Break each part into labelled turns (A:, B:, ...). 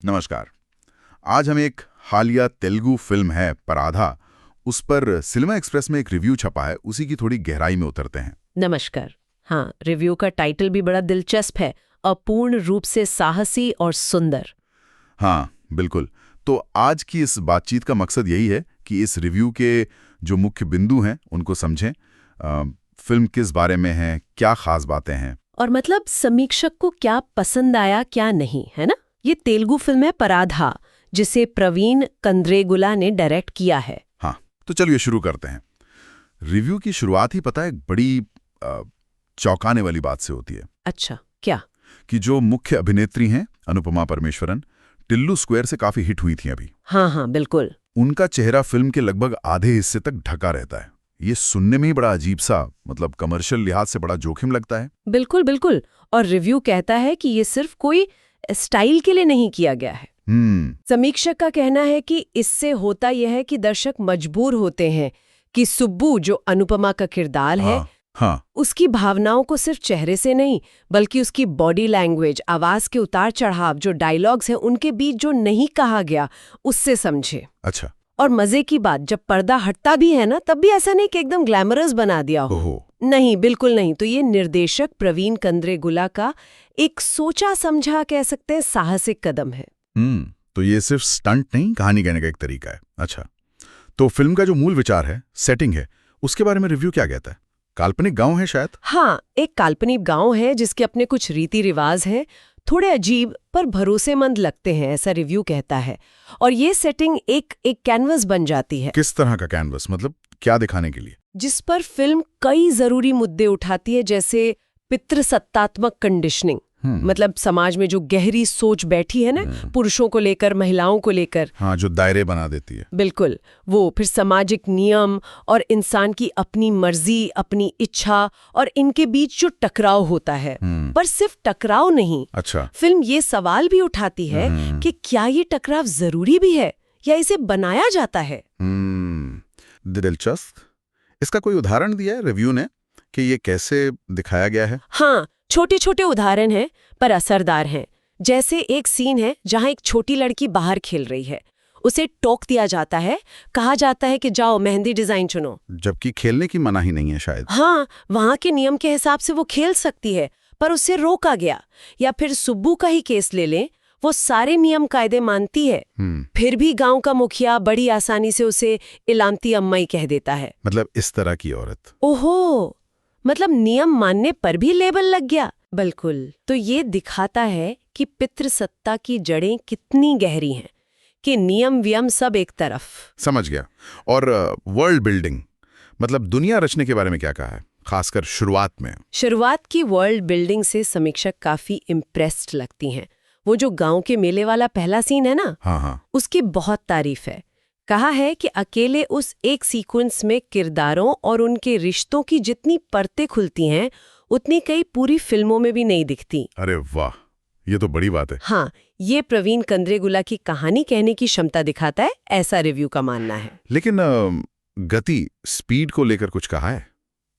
A: नमस्कार। आज हम एक हालिया तेलुगु फिल्म है पराधा, उस पर सिनेमा एक्सप्रेस में एक रिव्यू छपा है, उसी की थोड़ी गहराई में उतरते हैं।
B: नमस्कार। हाँ, रिव्यू का टाइटल भी बड़ा दिलचस्प है, अपूर्ण रूप से साहसी और सुंदर।
A: हाँ बिल्कुल। तो आज की इस बातचीत का मकसद यही है कि इस रिव्यू के जो मुख्य बिंदु हैं उनको समझें। फिल्म किस बारे में है, क्या खास बातें हैं,
B: और मतलब समीक्षक को क्या पसंद आया क्या नहीं, है ना। ये तेलुगु फिल्म है पराधा, जिसे प्रवीण कंद्रेगुला ने डायरेक्ट किया है।
A: हाँ तो चलिए शुरू करते हैं। रिव्यू की शुरुआत ही पता है एक बड़ी चौंकाने वाली बात से होती है।
B: अच्छा, क्या?
A: कि जो मुख्य अभिनेत्री हैं अनुपमा परमेश्वरन, टिल्लू स्क्वायर से काफी हिट हुई थी अभी।
B: हाँ, बिल्कुल।
A: उनका चेहरा फिल्म के लगभग आधे हिस्से तक ढका रहता है। ये सुनने में ही बड़ा अजीब सा, मतलब कमर्शियल लिहाज से बड़ा जोखिम लगता है।
B: बिल्कुल। और रिव्यू कहता है कि ये सिर्फ कोई स्टाइल के लिए नहीं किया गया है। समीक्षक का कहना है कि इससे होता यह है कि दर्शक मजबूर होते हैं कि सुब्बू, जो अनुपमा का किरदार है,
A: हाँ।
B: उसकी भावनाओं को सिर्फ चेहरे से नहीं बल्कि उसकी बॉडी लैंग्वेज, आवाज के उतार चढ़ाव, जो डायलॉग्स हैं उनके बीच जो नहीं कहा गया, उससे समझे।
A: अच्छा।
B: और मजे की बात, जब पर्दा हटता भी है ना, तब भी ऐसा नहीं कि एकदम ग्लैमरस बना दिया हो। नहीं, बिल्कुल नहीं। तो ये निर्देशक प्रवीण कंद्रेगुला का एक सोचा समझा, कह सकते हैं, साहसिक कदम है।
A: तो ये सिर्फ स्टंट नहीं, कहानी कहने का एक तरीका है। अच्छा, तो फिल्म का जो मूल विचार है, सेटिंग है, उसके बारे में रिव्यू क्या कहता है? काल्पनिक गांव है शायद?
B: हाँ, एक काल्पनिक गांव है जिसके अपने कुछ रीति रिवाज हैं, थोड़े अजीब पर भरोसेमंद लगते हैं, ऐसा रिव्यू कहता है। और ये सेटिंग एक कैनवस बन जाती है।
A: किस तरह का कैनवस, मतलब क्या दिखाने के लिए?
B: जिस पर फिल्म कई जरूरी मुद्दे उठाती है, जैसे पितृसत्तात्मक कंडीशनिंग, मतलब समाज में जो गहरी सोच बैठी है ना, पुरुषों को लेकर, महिलाओं को लेकर।
A: हाँ, जो दायरे बना देती है।
B: बिल्कुल, वो फिर सामाजिक नियम और इंसान की अपनी मर्जी, अपनी इच्छा, और इनके बीच जो टकराव होता है। पर सिर्फ टकराव नहीं।
A: अच्छा।
B: फिल्म ये सवाल भी उठाती है कि क्या ये टकराव जरूरी भी है या इसे बनाया जाता है।
A: दिलचस्प। इसका कोई उदाहरण दिया है रिव्यू ने कि ये कैसे दिखाया गया है?
B: हाँ, छोटे छोटे उदाहरण हैं पर असरदार हैं। जैसे एक सीन है जहाँ एक छोटी लड़की बाहर खेल रही है, उसे टोक दिया जाता है, कहा जाता है कि जाओ मेहंदी डिजाइन चुनो,
A: जबकि खेलने की मनाही नहीं है शायद।
B: हाँ, वहाँ के नियम के हिसाब से वो खेल सकती है, पर उससे रोका गया। या फिर सुब्बू का ही केस ले लें, वो सारे नियम कायदे मानती है, फिर भी गांव का मुखिया बड़ी आसानी से उसे इलामती अम्माई कह देता है।
A: मतलब इस तरह की औरत।
B: ओहो, मतलब नियम मानने पर भी लेबल लग गया। बिल्कुल। तो ये दिखाता है कि पितृसत्ता की जड़ें कितनी गहरी हैं, कि नियम व्यम सब एक तरफ।
A: समझ गया। और वर्ल्ड बिल्डिंग, मतलब दुनिया रचने के बारे में क्या कहा है, खासकर शुरुआत में?
B: शुरुआत की वर्ल्ड बिल्डिंग से समीक्षक काफी इम्प्रेस्ड लगती हैं। वो जो गांव के मेले वाला पहला सीन है ना,
A: हाँ,
B: उसकी बहुत तारीफ है। कहा है कि अकेले उस एक सीक्वेंस में किरदारों और उनके रिश्तों की जितनी परतें खुलती हैं, उतनी कई पूरी फिल्मों में भी नहीं दिखती।
A: अरे वाह, ये तो बड़ी बात है।
B: हाँ, ये प्रवीण कंद्रेगुला की कहानी कहने की क्षमता दिखाता है, ऐसा रिव्यू का मानना है।
A: लेकिन गति, स्पीड को लेकर कुछ कहा है?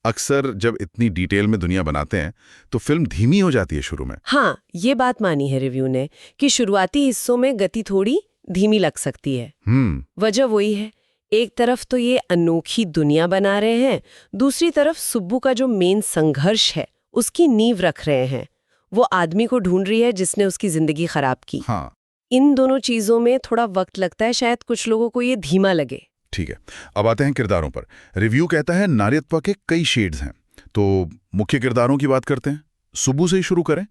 A: अक्सर जब इतनी डिटेल में दुनिया बनाते हैं तो फिल्म धीमी हो जाती है शुरू में।
B: हाँ, ये बात मानी है रिव्यू ने कि शुरुआती हिस्सों में गति थोड़ी धीमी लग सकती है। वजह वही है, एक तरफ तो ये अनोखी दुनिया बना रहे हैं, दूसरी तरफ सुब्बू का जो मेन संघर्ष है उसकी नींव रख रहे हैं। वो आदमी को ढूंढ रही है जिसने उसकी जिंदगी खराब की।
A: हाँ।
B: इन दोनों चीजों में थोड़ा वक्त लगता है, शायद कुछ लोगों को ये धीमा लगे।
A: ठीक है, अब आते हैं किरदारों पर। रिव्यू कहता है नारीत्व के कई शेड्स हैं, तो मुख्य किरदारों की बात करते हैं। सुब्बू से ही शुरू करें,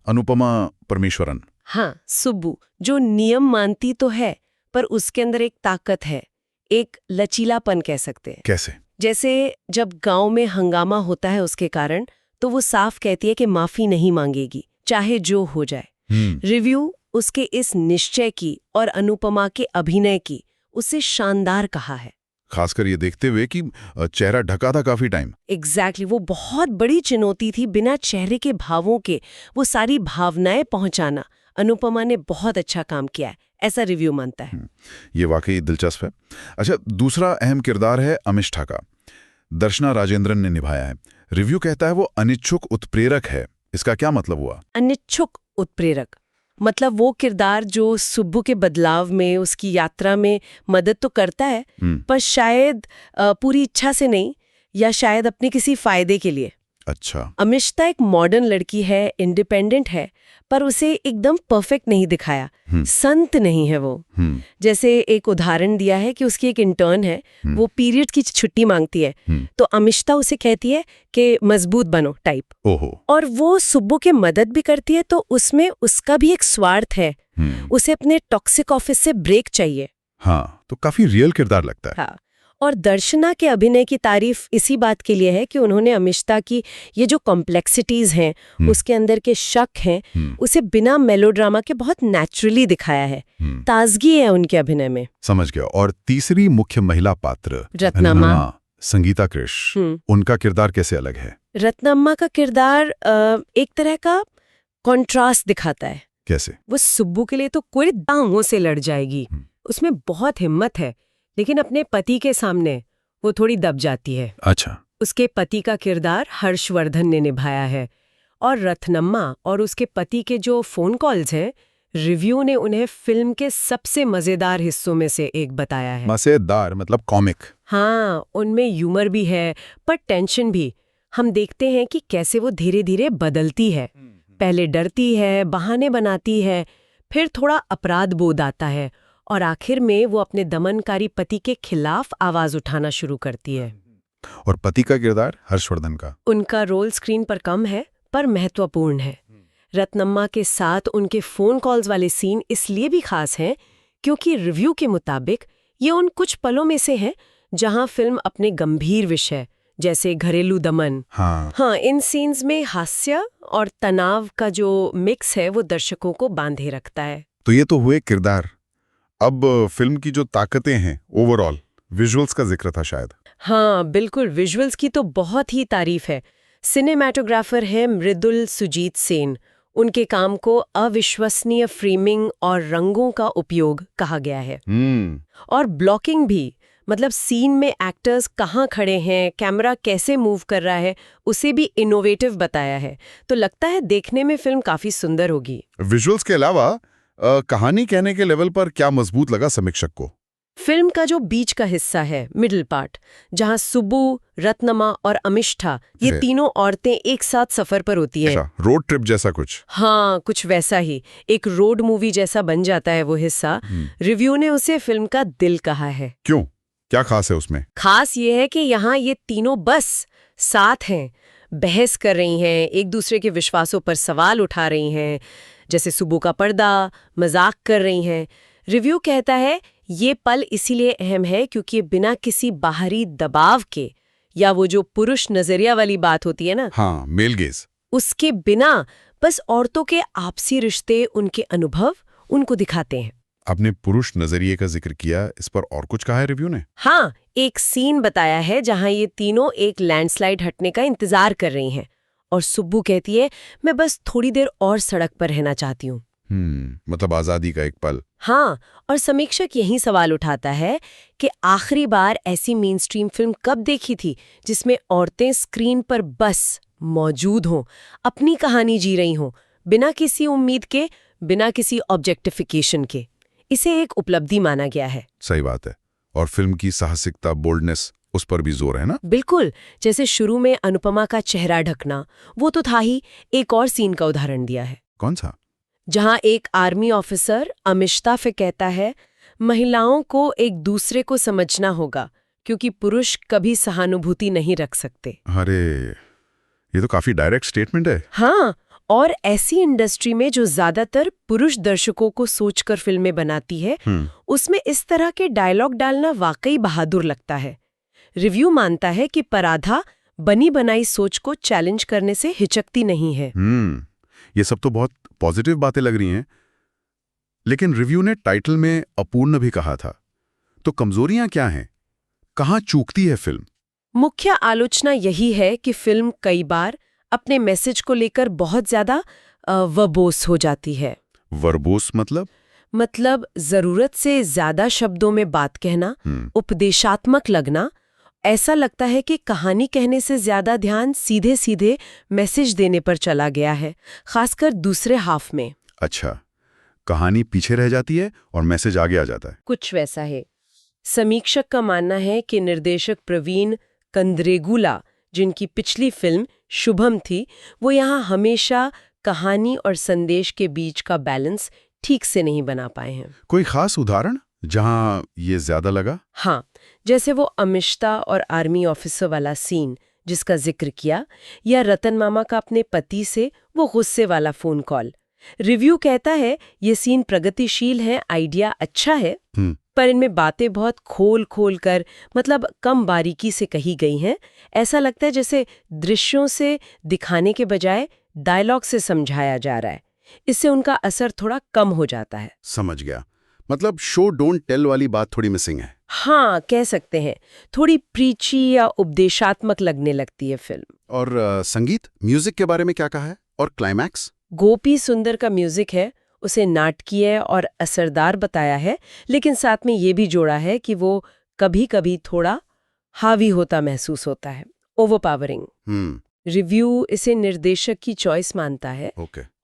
A: अनुपमा परमेश्वरन।
B: हाँ, सुब्बू जो नियम मानती तो है, पर उसके अंदर एक ताकत है, एक लचीलापन कह सकते हैं।
A: कैसे?
B: जैसे जब गांव में हंगामा होता है उसके कारण, तो वो साफ कहती है कि माफी नहीं मांगेगी, चाहे जो हो जाए। रिव्यू उसके इस निश्चय की और अनुपमा के अभिनय की उसे शानदार कहा है,
A: खासकर ये देखते हुए कि चेहरा ढका था काफी टाइम।
B: एग्जैक्टली, वो बहुत बड़ी चुनौती थी, बिना चेहरे के भावों के वो सारी भावनाएं पहुंचाना। अनुपमा ने बहुत अच्छा काम किया है, ऐसा रिव्यू मानता है।
A: ये वाकई दिलचस्प है। अच्छा, दूसरा अहम किरदार है अमिष्ठा का। दर्शना राजेंद्रन ने निभाया है। रिव्यू कहता है वो अनिच्छुक उत्प्रेरक है। इसका क्या मतलब हुआ?
B: अनिच्छुक उत्प्रेरक मतलब वो किरदार जो सुब्बू के बदलाव में, उसकी यात्रा में मदद तो करता है, पर शायद पूरी इच्छा से नहीं, या शायद अपने किसी फायदे के लिए।
A: अच्छा।
B: अमिष्ता एक मॉडर्न लड़की है, इंडिपेंडेंट है, पर उसे एकदम परफेक्ट नहीं दिखाया, संत नहीं है वो। जैसे एक उदाहरण दिया है कि उसकी एक इंटर्न है, वो पीरियड की छुट्टी मांगती है, तो अमिष्ता उसे कहती है कि मजबूत बनो टाइप।
A: ओहो।
B: और वो सुब्बू की मदद भी करती है, तो उसमें उसका भी एक स्वार्थ है। उसे अपने टॉक्सिक ऑफिस से ब्रेक चाहिए।
A: हाँ, तो काफी रियल किरदार लगता है।
B: हाँ, और दर्शना के अभिनय की तारीफ इसी बात के लिए है कि उन्होंने अमिष्ता की ये जो कॉम्प्लेक्सिटीज हैं, उसके अंदर के शक हैं, उसे बिना मेलोड्रामा के बहुत नेचुरली दिखाया है। ताजगी है उनके अभिनय में।
A: समझ गया। और तीसरी मुख्य महिला पात्र
B: रत्नम्मा,
A: संगीता कृष, उनका किरदार कैसे अलग है?
B: रत्नम्मा का किरदार एक तरह का कॉन्ट्रास्ट दिखाता है।
A: कैसे?
B: वो सुब्बू के लिए तो कोई दांवों से लड़ जाएगी, उसमें बहुत हिम्मत है, लेकिन अपने पति के सामने वो थोड़ी दब जाती है।
A: अच्छा।
B: उसके पति का किरदार हर्षवर्धन ने निभाया है, और रत्नम्मा और उसके पति के जो फोन कॉल्स हैं, रिव्यू ने उन्हें फिल्म के सबसे मजेदार हिस्सों में से एक बताया है।
A: मजेदार मतलब कॉमिक?
B: हाँ, उनमें ह्यूमर भी है, पर टेंशन भी। हम देखते हैं कि कैसे वो धीरे धीरे बदलती है। पहले डरती है, बहाने बनाती है, फिर थोड़ा अपराध बोध आता है, और आखिर में वो अपने दमनकारी पति के खिलाफ आवाज उठाना शुरू करती है।
A: और पति का किरदार हर्षवर्धन का?
B: उनका रोल स्क्रीन पर कम है, पर महत्वपूर्ण है। रत्नम्मा के साथ उनके फोन कॉल्स वाले सीन इसलिए भी खास हैं क्योंकि रिव्यू के मुताबिक ये उन कुछ पलों में से हैं जहां फिल्म अपने गंभीर विषय जैसे घरेलू दमन, हाँ, इन सीन्स में हास्य और तनाव का जो मिक्स है वो दर्शकों को बांधे रखता है।
A: तो ये तो हुए किरदार। अब फिल्म की जो ताकतें हैं, ओवरऑल विजुअल्स का जिक्र था शायद।
B: हाँ बिल्कुल, विजुअल्स की तो बहुत ही तारीफ है। सिनेमैटोग्राफर है मृदुल सुजीत सेन। उनके काम को अविश्वसनीय फ्रेमिंग और रंगों का उपयोग कहा गया है। और ब्लॉकिंग भी, मतलब सीन में एक्टर्स कहाँ खड़े हैं, कैमरा कैसे मूव कर रहा है, उसे भी इनोवेटिव बताया है। तो लगता है देखने में फिल्म काफी सुंदर होगी।
A: विजुअल्स के अलावा कहानी कहने के लेवल पर क्या मजबूत लगा समीक्षक को?
B: फिल्म का जो बीच का हिस्सा है, मिडिल पार्ट, जहां सुब्बू, रत्नमा और अमिष्ठा, ये तीनों औरतें एक साथ सफर पर होती हैं।
A: अच्छा, रोड ट्रिप जैसा कुछ?
B: हाँ, कुछ वैसा ही, एक रोड मूवी जैसा बन जाता है वो हिस्सा। रिव्यू ने उसे फिल्म का दिल कहा है।
A: क्यों? क्या खास है उसमें?
B: खास ये है कि यहाँ ये तीनों बस साथ हैं, बहस कर रही हैं, एक दूसरे के विश्वासों पर सवाल उठा रही हैं, जैसे सुब्बू का पर्दा, मजाक कर रही हैं। रिव्यू कहता है ये पल इसीलिए अहम है क्योंकि बिना किसी बाहरी दबाव के, या वो जो पुरुष नजरिया वाली बात होती है ना,
A: हाँ, मेल गेज, उसके
B: बिना बस औरतों के आपसी रिश्ते, उनके अनुभव उनको दिखाते हैं।
A: आपने पुरुष नजरिए का जिक्र किया, इस पर और कुछ कहा है रिव्यू ने?
B: हाँ, एक सीन बताया है जहां ये तीनों एक लैंडस्लाइड हटने का इंतजार कर रही हैं, और सुब्बू कहती है मैं बस थोड़ी देर और सड़क पर रहना चाहती हूँ।
A: मतलब आजादी का एक पल।
B: हाँ, और समीक्षक यही सवाल उठाता है कि आखिरी बार ऐसी मेनस्ट्रीम फिल्म कब देखी थी जिसमें औरतें स्क्रीन पर बस मौजूद हों, अपनी कहानी जी रही हों, बिना किसी उम्मीद के, बिना किसी ऑब्जेक्टिफिकेशन के। इसे एक उपलब्धि माना गया है।
A: सही बात है। और फिल्म की साहसिकता, बोल्डनेस, उस पर भी जोर है ना?
B: बिल्कुल, जैसे शुरू में अनुपमा का चेहरा ढकना, वो तो था ही। एक और सीन का उदाहरण दिया है।
A: कौन सा?
B: जहां एक आर्मी ऑफिसर अमिष्ता से कहता है महिलाओं को एक दूसरे को समझना होगा क्योंकि पुरुष कभी सहानुभूति नहीं रख सकते।
A: अरे, ये तो काफी डायरेक्ट स्टेटमेंट है।
B: हाँ, और ऐसी इंडस्ट्री में जो ज्यादातर पुरुष दर्शकों को सोचकर फिल्में बनाती है, उसमें इस तरह के डायलॉग डालना वाकई बहादुर लगता है। रिव्यू मानता है कि पराधा बनी बनाई सोच को चैलेंज करने से हिचकती नहीं है।
A: ये सब तो बहुत पॉजिटिव बातें लग रही हैं, लेकिन रिव्यू ने टाइटल में अपूर्ण भी कहा था। तो कमजोरियां क्या हैं? कहाँ चूकती है फिल्म?
B: मुख्य आलोचना यही है कि फिल्म कई बार अपने मैसेज को लेकर बहुत ज्यादा वर्बोस हो जाती है।
A: वर्बोस मतलब
B: जरूरत से ज्यादा शब्दों में बात कहना, उपदेशात्मक लगना। ऐसा लगता है कि कहानी कहने से ज्यादा ध्यान सीधे सीधे मैसेज देने पर चला गया है, खासकर दूसरे हाफ में।
A: अच्छा, कहानी पीछे रह जाती है और मैसेज आगे आ जाता है।
B: कुछ वैसा है। समीक्षक का मानना है कि निर्देशक प्रवीण कंद्रेगुला, जिनकी पिछली फिल्म शुभम थी, वो यहाँ हमेशा कहानी और संदेश के बीच का बैलेंस ठीक से नहीं बना पाए हैं।
A: कोई खास उदाहरण जहां ये ज्यादा लगा?
B: हाँ, जैसे वो अमिष्ता और आर्मी ऑफिसर वाला सीन जिसका जिक्र किया, या रतन मामा का अपने पति से वो गुस्से वाला फोन कॉल। रिव्यू कहता है ये सीन प्रगतिशील है, आइडिया अच्छा है, पर इनमें बातें बहुत खोल कर, मतलब कम बारीकी से कही गई हैं। ऐसा लगता है जैसे दृश्यों से दिखाने के बजाय डायलॉग से समझाया जा रहा है। इससे उनका असर थोड़ा कम हो जाता है।
A: समझ गया। मतलब शो डोंट टेल वाली बात थोड़ी मिसिंग है।
B: हाँ, कह सकते हैं। थोड़ी प्रीची या उपदेशात्मक लगने लगती है फिल्म।
A: और संगीत, म्यूजिक के बारे में क्या कहा है? और क्लाइमैक्स?
B: गोपी सुंदर का म्यूजिक है, उसे नाटकीय और असरदार बताया है, लेकिन साथ में ये भी जोड़ा है कि वो कभी-कभी थोड़ा हावी होता महसूस होता है, ओवरपावरिंग। रिव्यू इसे निर्देशक की चॉइस मानता है।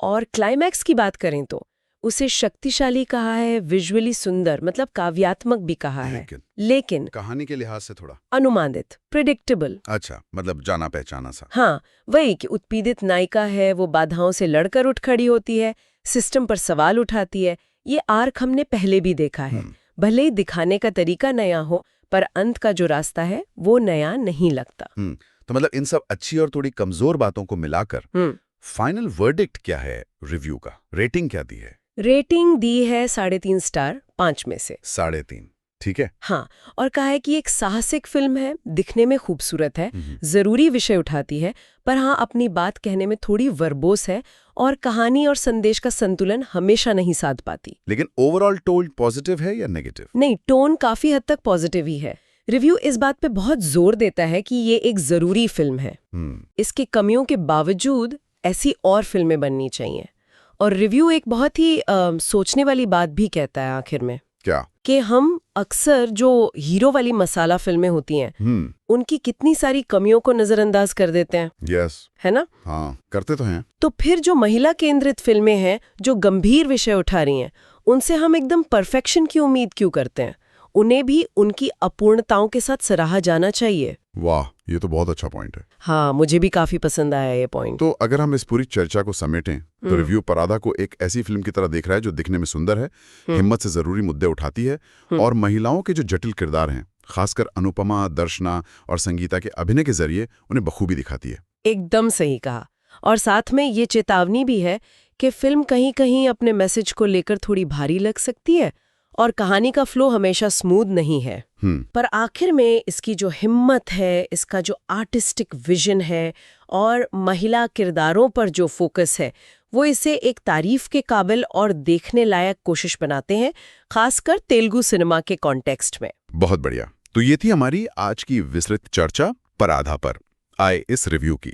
B: और क्लाइमैक्स की बात करें तो उसे शक्तिशाली कहा है, विजुअली सुंदर, मतलब काव्यात्मक भी कहा है, लेकिन
A: कहानी के लिहाज से थोड़ा
B: अनुमानित, प्रेडिक्टेबल।
A: अच्छा, मतलब जाना पहचाना सा।
B: हाँ, वही कि उत्पीड़ित नायिका है, वो बाधाओं से लड़कर उठ खड़ी होती है, सिस्टम पर सवाल उठाती है। ये आर्क हमने पहले भी देखा है। भले ही दिखाने का तरीका नया हो, पर अंत का जो रास्ता है वो नया नहीं लगता।
A: तो मतलब इन सब अच्छी और थोड़ी कमजोर बातों को मिलाकर फाइनल वर्डिक्ट क्या है रिव्यू का? रेटिंग क्या दी है?
B: रेटिंग दी है 3.5 स्टार 5 में से।
A: 3.5, ठीक है।
B: हाँ, और कहा है कि एक साहसिक फिल्म है, दिखने में खूबसूरत है, जरूरी विषय उठाती है, पर हाँ अपनी बात कहने में थोड़ी वर्बोस है, और कहानी और संदेश का संतुलन हमेशा नहीं साध पाती।
A: लेकिन ओवरऑल टोन पॉजिटिव है या नेगेटिव?
B: नहीं, टोन काफी हद तक पॉजिटिव ही है। रिव्यू इस बात पे बहुत जोर देता है कि ये एक जरूरी फिल्म है। इसकी कमियों के बावजूद ऐसी और फिल्में बननी चाहिए। और रिव्यू एक बहुत ही सोचने वाली बात भी कहता है आखिर में।
A: क्या?
B: कि हम अक्सर जो हीरो वाली मसाला फिल्में होती हैं, उनकी कितनी सारी कमियों को नजरअंदाज कर देते हैं।
A: यस,
B: है ना?
A: हाँ, करते तो हैं।
B: तो फिर जो महिला केंद्रित फिल्में हैं, जो गंभीर विषय उठा रही हैं, उनसे हम एकदम परफेक्शन की उम्मीद क्यों करते हैं? उन्हें भी उनकी अपूर्णताओं के साथ सराहा जाना चाहिए।
A: वाह, ये तो बहुत अच्छा पॉइंट है।
B: हाँ, मुझे भी काफी पसंद आया ये पॉइंट।
A: तो अगर हम इस पूरी चर्चा को समेटें तो रिव्यू परादा को एक ऐसी फिल्म की तरह देख रहा है जो दिखने में सुंदर है, हिम्मत से जरूरी मुद्दे उठाती है, और महिलाओं के जो जटिल किरदार हैं, खासकर अनुपमा, दर्शना और संगीता के अभिनय के जरिए उन्हें बखूबी दिखाती है।
B: एकदम सही कहा। और साथ में ये चेतावनी भी है कि फिल्म कहीं-कहीं अपने मैसेज को लेकर थोड़ी भारी लग सकती है, और कहानी का फ्लो हमेशा स्मूथ नहीं है। पर आखिर में इसकी जो हिम्मत है, इसका जो आर्टिस्टिक विजन है, और महिला किरदारों पर जो फोकस है, वो इसे एक तारीफ के काबिल और देखने लायक कोशिश बनाते हैं, खासकर तेलुगु सिनेमा के कॉन्टेक्स्ट में।
A: बहुत बढ़िया। तो ये थी हमारी आज की विस्तृत चर्चा पराधा पर आए इस रिव्यू की।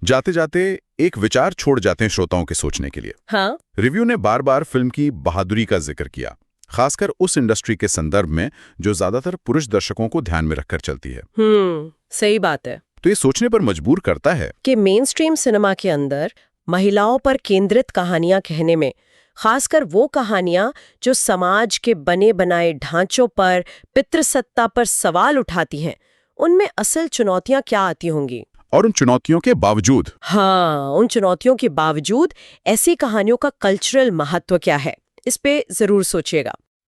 A: जाते जाते एक विचार छोड़ जाते हैं श्रोताओं के सोचने के लिए।
B: हाँ?
A: रिव्यू ने बार बार फिल्म की बहादुरी का जिक्र किया, खासकर उस इंडस्ट्री के संदर्भ में जो ज्यादातर पुरुष दर्शकों को ध्यान में रखकर चलती है।
B: सही बात है।
A: तो ये सोचने पर मजबूर करता है
B: कि मेन स्ट्रीम सिनेमा के अंदर महिलाओं पर केंद्रित कहानियां कहने में, खासकर वो कहानियां जो समाज के बने बनाए ढांचों पर, पितृसत्ता पर सवाल उठाती हैं, उनमें असल चुनौतियां क्या आती होंगी।
A: और उन चुनौतियों के बावजूद,
B: हाँ, उन चुनौतियों के बावजूद ऐसी कहानियों का कल्चरल महत्व क्या है, इस पे जरूर सोचिएगा।